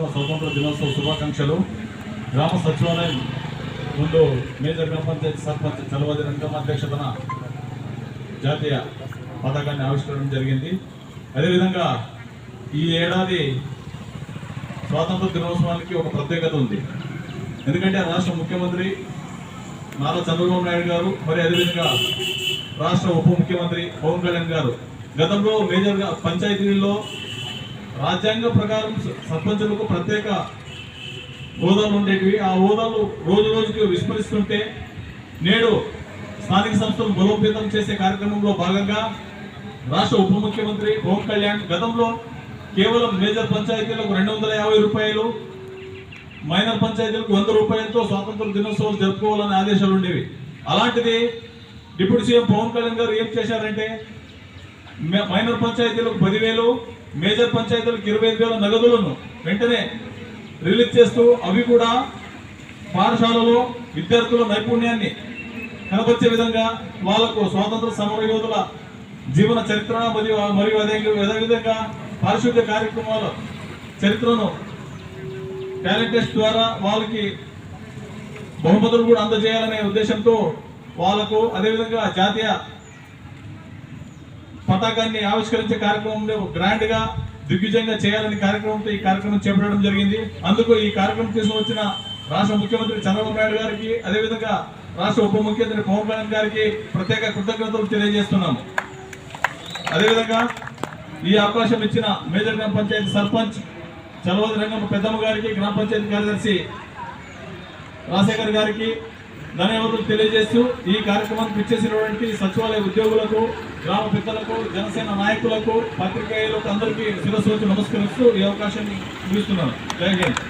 72వ స్వతంత్ర దినోత్సవ శుభాకాంక్షలు. గ్రామ సచివాలయం ముందు మేజర్ గ్రామ పంచాయతీ సర్పంచ్ చలవది రంగం అధ్యక్షతన జాతీయ పతాకాన్ని ఆవిష్కరించడం జరిగింది. అదేవిధంగా ఈ ఏడాది స్వాతంత్ర దినోత్సవానికి ఒక ప్రత్యేకత ఉంది. ఎందుకంటే రాష్ట్ర ముఖ్యమంత్రి నారా చంద్రబాబు నాయుడు గారు మరి అదేవిధంగా రాష్ట్ర ఉప ముఖ్యమంత్రి పవన్ కళ్యాణ్ గారు గతంలో మేజర్గా పంచాయతీల్లో రాజ్యాంగ ప్రకారం సర్పంచులకు ప్రత్యేక హోదాలు ఉండేటివి. ఆ హోదాలు రోజు రోజుకి విస్మరిస్తుంటే నేడు స్థానిక సంస్థలను బలోపేతం చేసే కార్యక్రమంలో భాగంగా రాష్ట్ర ఉప ముఖ్యమంత్రి పవన్ కళ్యాణ్ గతంలో కేవలం మేజర్ పంచాయతీలకు 250 రూపాయలు, మైనర్ పంచాయతీలకు 100 రూపాయలతో స్వాతంత్ర దినోత్సవాలు జరుపుకోవాలనే ఆదేశాలు ఉండేవి. అలాంటిది డిప్యూటీ సీఎం పవన్ కళ్యాణ్ గారు ఏం చేశారంటే మైనర్ పంచాయతీలకు 10,000, మేజర్ పంచాయతీలకు 25,000 నగదులను వెంటనే రిలీజ్ చేస్తూ అవి కూడా పాఠశాలలో విద్యార్థుల నైపుణ్యాన్ని కనపరిచే విధంగా వాళ్లకు స్వాతంత్ర సమరయోధుల జీవన చరిత్ర మరియు అదేవిధంగా పారిశుద్ధ్య కార్యక్రమాల చరిత్రను టాలెంట్ టెస్ట్ ద్వారా వాళ్ళకి బహుమతులు కూడా అందజేయాలనే ఉద్దేశంతో వాళ్లకు అదేవిధంగా జాతీయ పతాకాన్ని ఆవిష్కరించే కార్యక్రమంలో గ్రాండ్ గా దిగ్విజయంగా చేయాలని కార్యక్రమంతో ఈ కార్యక్రమం చేపట్టడం జరిగింది. అందుకు ఈ కార్యక్రమం తీసుకుని వచ్చిన రాష్ట్ర ముఖ్యమంత్రి చంద్రబాబు నాయుడు గారికి అదేవిధంగా రాష్ట్ర ఉప ముఖ్యమంత్రి పవన్ కళ్యాణ్ గారికి ప్రత్యేక కృతజ్ఞతలు తెలియజేస్తున్నాము. అదేవిధంగా ఈ అవకాశం ఇచ్చిన మేజర్ గ్రామ పంచాయతీ సర్పంచ్ చలవది రంగం పెద్దమ్మ గారికి, గ్రామ పంచాయతీ కార్యదర్శి రాజశేఖర్ గారికి ధన్యవాదాలు తెలియజేస్తూ ఈ కార్యక్రమానికి ఇచ్చేసినటువంటి సచివాలయ ఉద్యోగులకు, గ్రామ పెద్దలకు, జనసేన నాయకులకు, పత్రికేయులకు అందరికీ శిరస్సు వచ్చి నమస్కరిస్తూ ఈ అవకాశాన్ని ముగిస్తున్నాను. జై హింద్.